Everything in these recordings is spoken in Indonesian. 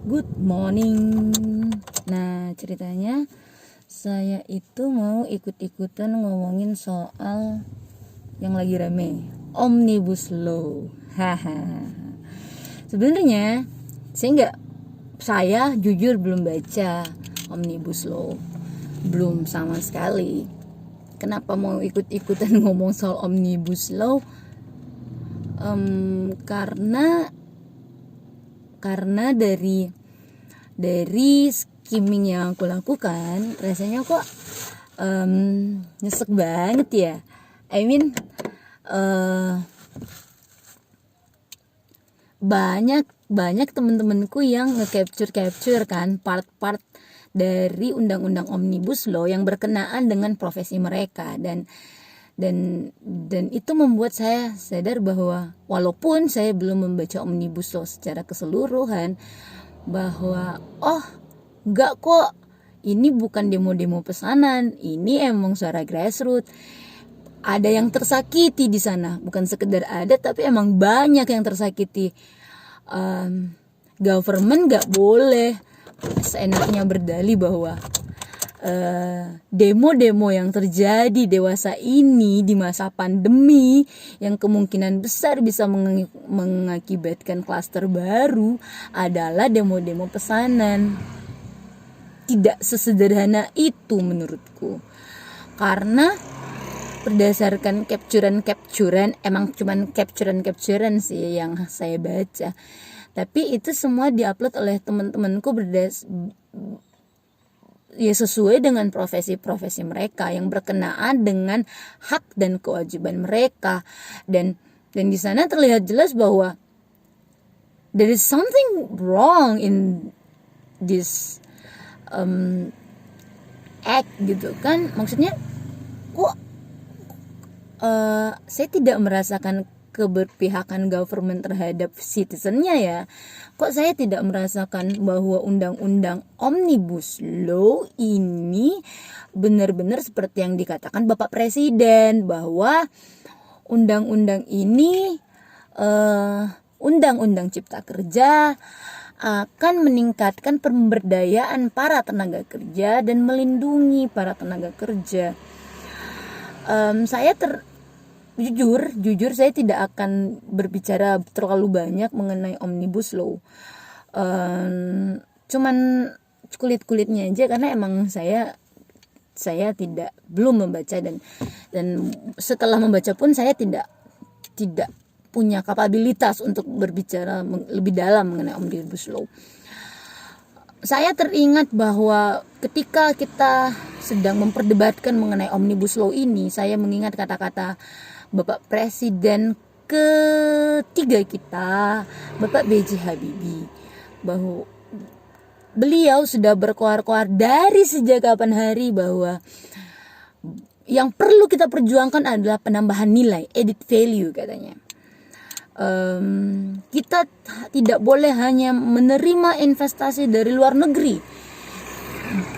Good morning. Nah, ceritanya saya itu mau ikut-ikutan ngomongin soal yang lagi rame, Omnibus Law. Haha. Sebenarnya saya jujur belum baca Omnibus Law. Belum sama sekali. Kenapa mau ikut-ikutan ngomong soal Omnibus Law? Karena dari skimming yang aku lakukan, rasanya kok nyesek banget ya. Banyak temen-temenku yang nge-capture kan part-part dari undang-undang Omnibus Law yang berkenaan dengan profesi mereka, dan itu membuat saya sadar bahwa walaupun saya belum membaca Omnibus Law secara keseluruhan, bahwa enggak kok, ini bukan demo-demo pesanan, ini emang suara grassroots. Ada yang tersakiti di sana, bukan sekedar ada, tapi emang banyak yang tersakiti. Government gak boleh seenaknya berdalih bahwa demo-demo yang terjadi dewasa ini di masa pandemi yang kemungkinan besar bisa mengakibatkan klaster baru adalah demo-demo pesanan. Tidak sesederhana itu menurutku, karena berdasarkan capturan, emang cuman capturan sih yang saya baca, tapi itu semua diupload oleh teman-temanku sesuai dengan profesi mereka yang berkenaan dengan hak dan kewajiban mereka, dan di sana terlihat jelas bahwa there is something wrong in this act gitu kan. Maksudnya kok saya tidak merasakan keberpihakan government terhadap citizennya ya. Kok saya tidak merasakan bahwa undang-undang Omnibus Law ini benar-benar seperti yang dikatakan Bapak Presiden, bahwa undang-undang ini undang-undang Cipta Kerja akan meningkatkan pemberdayaan para tenaga kerja dan melindungi para tenaga kerja. Jujur saya tidak akan berbicara terlalu banyak mengenai Omnibus Law. Cuman kulit-kulitnya aja, karena emang saya belum membaca, dan setelah membaca pun saya tidak punya kapabilitas untuk berbicara lebih dalam mengenai Omnibus Law. Saya teringat bahwa ketika kita sedang memperdebatkan mengenai Omnibus Law ini, saya mengingat kata-kata Bapak Presiden ketiga kita, Bapak B.J. Habibie, bahwa beliau sudah berkoar-koar dari sejak kapan hari bahwa yang perlu kita perjuangkan adalah penambahan nilai, added value katanya. Kita tidak boleh hanya menerima investasi dari luar negeri,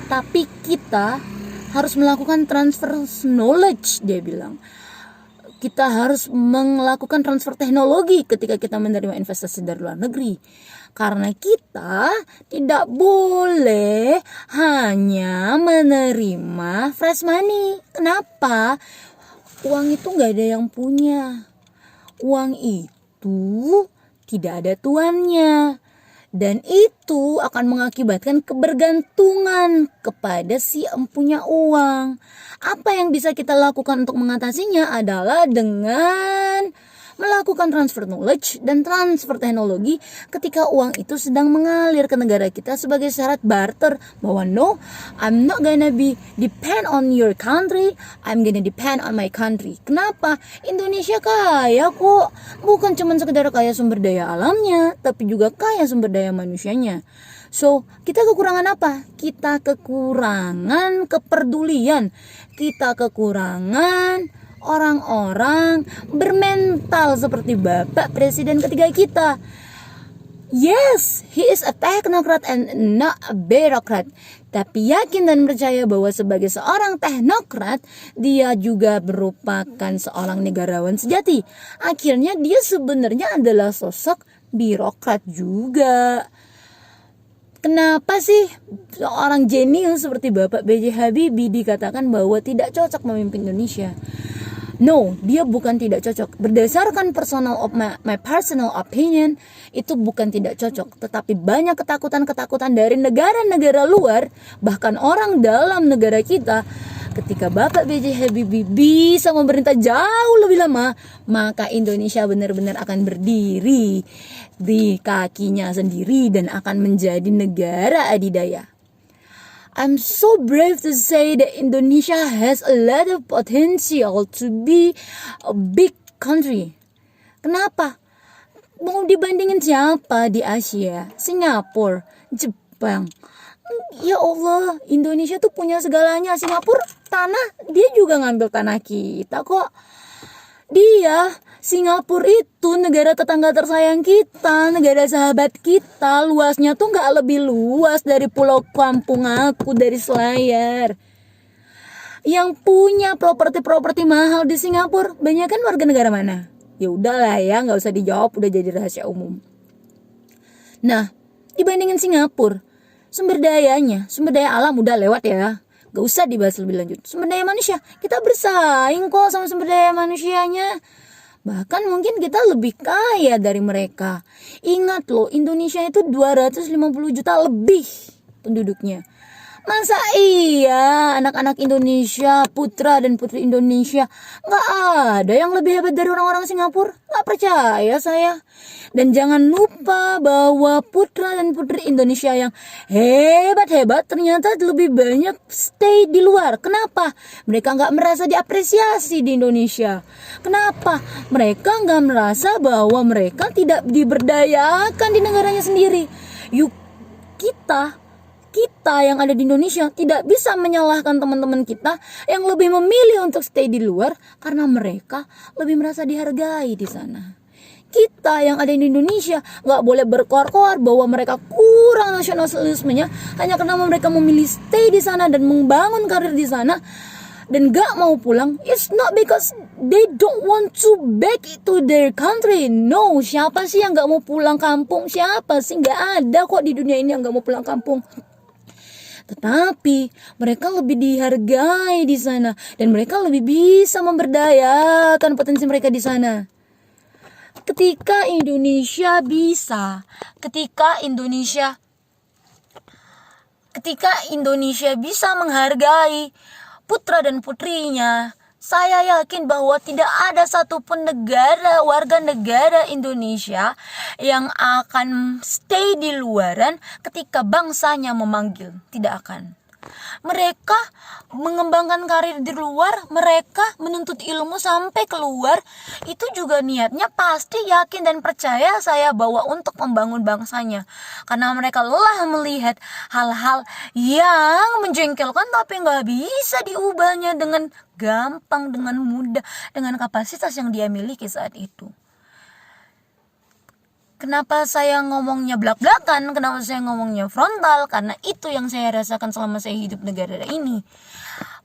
tapi kita harus melakukan transfer knowledge, dia bilang. Kita harus melakukan transfer teknologi ketika kita menerima investasi dari luar negeri, karena kita tidak boleh hanya menerima fresh money. Kenapa? Uang itu gak ada yang punya. Uang itu tidak ada tuannya, dan itu akan mengakibatkan kebergantungan kepada si empunya uang. Apa yang bisa kita lakukan untuk mengatasinya adalah dengan melakukan transfer knowledge dan transfer teknologi ketika uang itu sedang mengalir ke negara kita sebagai syarat barter, bahwa no, I'm not gonna be depend on your country, I'm gonna depend on my country. Kenapa? Indonesia kaya kok, bukan cuma sekedar kaya sumber daya alamnya, tapi juga kaya sumber daya manusianya. So, kita kekurangan apa? Kita kekurangan kepedulian, kita kekurangan orang-orang bermental seperti Bapak Presiden ketiga kita. Yes, he is a technocrat and not a bureaucrat. Tapi yakin dan percaya bahwa sebagai seorang teknokrat, dia juga merupakan seorang negarawan sejati. Akhirnya dia sebenarnya adalah sosok birokrat juga. Kenapa sih seorang jenius seperti Bapak B.J. Habibie dikatakan bahwa tidak cocok memimpin Indonesia? No, dia bukan tidak cocok. Berdasarkan my personal opinion, itu bukan tidak cocok. Tetapi banyak ketakutan-ketakutan dari negara-negara luar, bahkan orang dalam negara kita. Ketika Bapak B.J. Habibie bisa memerintah jauh lebih lama, maka Indonesia benar-benar akan berdiri di kakinya sendiri dan akan menjadi negara adidaya. I'm so brave to say that Indonesia has a lot of potential to be a big country. Kenapa? Mau dibandingin siapa di Asia? Singapura, Jepang. Ya Allah, Indonesia tuh punya segalanya. Singapura tanah, dia juga ngambil tanah kita kok. Singapura itu negara tetangga tersayang kita, negara sahabat kita. Luasnya tuh gak lebih luas dari pulau kampung aku, dari Selayar. Yang punya properti mahal di Singapura banyak kan warga negara mana? Ya udahlah ya, gak usah dijawab, udah jadi rahasia umum. Nah, dibandingin Singapura, sumber daya alam udah lewat ya, gak usah dibahas lebih lanjut. Sumber daya manusia, kita bersaing kok sama sumber daya manusianya. Bahkan mungkin kita lebih kaya dari mereka. Ingat loh, Indonesia itu 250 juta lebih penduduknya. Masa iya anak-anak Indonesia, putra dan putri Indonesia, gak ada yang lebih hebat dari orang-orang Singapura? Gak percaya saya. Dan jangan lupa bahwa putra dan putri Indonesia yang hebat-hebat ternyata lebih banyak stay di luar. Kenapa? Mereka gak merasa diapresiasi di Indonesia. Kenapa? Mereka gak merasa bahwa mereka tidak diberdayakan di negaranya sendiri. Kita yang ada di Indonesia tidak bisa menyalahkan teman-teman kita yang lebih memilih untuk stay di luar karena mereka lebih merasa dihargai di sana. Kita yang ada di Indonesia gak boleh berkoar-koar bahwa mereka kurang nasionalismenya hanya karena mereka memilih stay di sana dan membangun karir di sana dan gak mau pulang. It's not because they don't want to back to their country. No, siapa sih yang gak mau pulang kampung? Siapa sih? Gak ada kok di dunia ini yang gak mau pulang kampung. Tetapi mereka lebih dihargai di sana dan mereka lebih bisa memberdayakan potensi mereka di sana. Ketika Indonesia bisa menghargai putra dan putrinya, saya yakin bahwa tidak ada satupun warga negara Indonesia yang akan stay di luaran ketika bangsanya memanggil. Tidak akan. Mereka mengembangkan karir di luar, mereka menuntut ilmu sampai keluar. Itu juga niatnya pasti yakin dan percaya saya bahwa untuk membangun bangsanya. Karena mereka lelah melihat hal-hal yang menjengkelkan tapi gak bisa diubahnya dengan gampang, dengan mudah, dengan kapasitas yang dia miliki saat itu. Kenapa saya ngomongnya belak-belakan? Kenapa saya ngomongnya frontal? Karena itu yang saya rasakan selama saya hidup negara ini.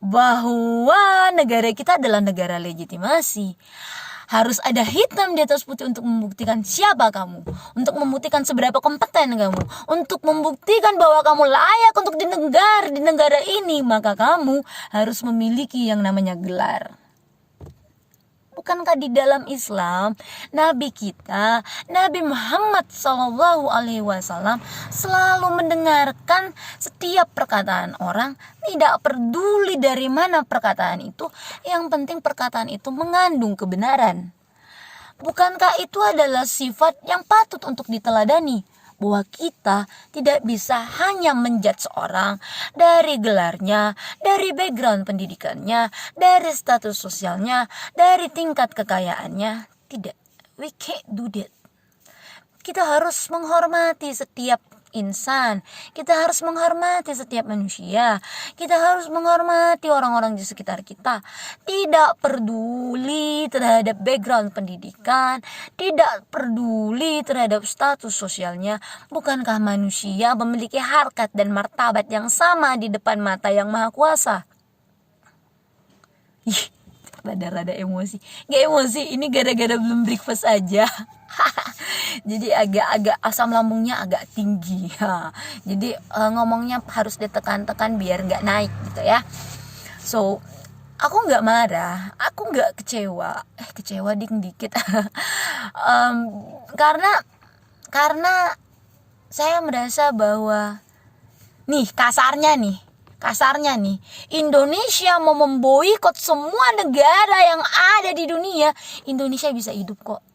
Bahwa negara kita adalah negara legitimasi. Harus ada hitam di atas putih untuk membuktikan siapa kamu. Untuk membuktikan seberapa kompeten kamu. Untuk membuktikan bahwa kamu layak untuk di negara ini. Maka kamu harus memiliki yang namanya gelar. Bukankah di dalam Islam Nabi kita, Nabi Muhammad SAW selalu mendengarkan setiap perkataan orang, tidak peduli dari mana perkataan itu, yang penting perkataan itu mengandung kebenaran. Bukankah itu adalah sifat yang patut untuk diteladani? Bahwa kita tidak bisa hanya menjudge seorang dari gelarnya, dari background pendidikannya, dari status sosialnya, dari tingkat kekayaannya. Tidak, we can't do that. Kita harus menghormati setiap insan, kita harus menghormati setiap manusia, kita harus menghormati orang-orang di sekitar kita, tidak peduli terhadap background pendidikan, tidak peduli terhadap status sosialnya. Bukankah manusia memiliki harkat dan martabat yang sama di depan mata yang maha kuasa? rada-rada emosi. Gak emosi, ini gara-gara belum breakfast aja. Jadi agak asam lambungnya agak tinggi. Jadi ngomongnya harus ditekan-tekan biar nggak naik gitu ya. So aku nggak marah, aku nggak kecewa. Kecewa dikit. Karena saya merasa bahwa kasarnya nih Indonesia mau memboikot semua negara yang ada di dunia, Indonesia bisa hidup kok.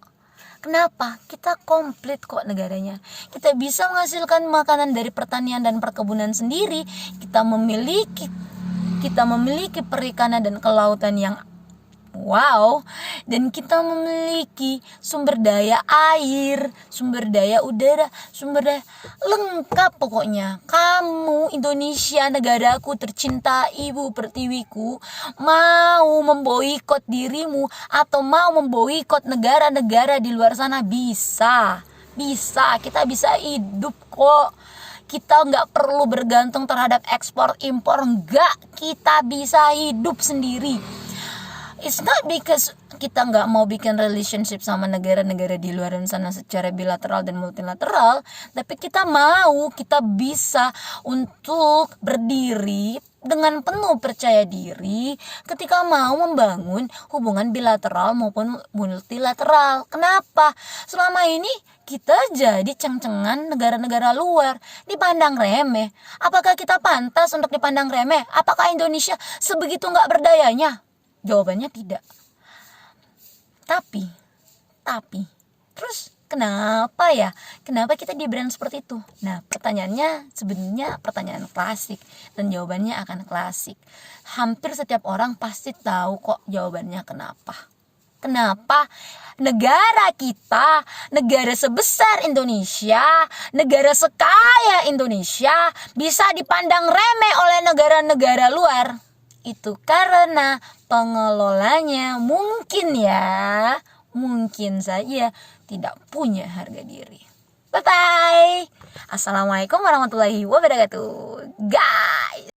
Kenapa? Kita komplit kok negaranya. Kita bisa menghasilkan makanan dari pertanian dan perkebunan sendiri. Kita memiliki perikanan dan kelautan yang wow, dan kita memiliki sumber daya air, sumber daya udara, sumber daya lengkap pokoknya. Kamu Indonesia, negaraku tercinta, ibu pertiwiku, mau memboikot dirimu atau mau memboikot negara-negara di luar sana, bisa, kita bisa hidup kok. Kita nggak perlu bergantung terhadap ekspor impor, enggak, kita bisa hidup sendiri. It's not because kita nggak mau bikin relationship sama negara-negara di luar sana secara bilateral dan multilateral, tapi kita bisa untuk berdiri dengan penuh percaya diri ketika mau membangun hubungan bilateral maupun multilateral. Kenapa? Selama ini kita jadi ceng-cengan negara-negara luar, dipandang remeh. Apakah kita pantas untuk dipandang remeh? Apakah Indonesia sebegitu nggak berdayanya? Jawabannya tidak. Tapi terus kenapa ya? Kenapa kita di brand seperti itu? Nah, pertanyaannya sebenarnya pertanyaan klasik dan jawabannya akan klasik. Hampir setiap orang pasti tahu kok jawabannya kenapa. Kenapa negara kita, negara sebesar Indonesia, negara sekaya Indonesia bisa dipandang remeh oleh negara-negara luar? Itu karena pengelolanya mungkin saja tidak punya harga diri. Bye bye. Assalamualaikum warahmatullahi wabarakatuh. Guys.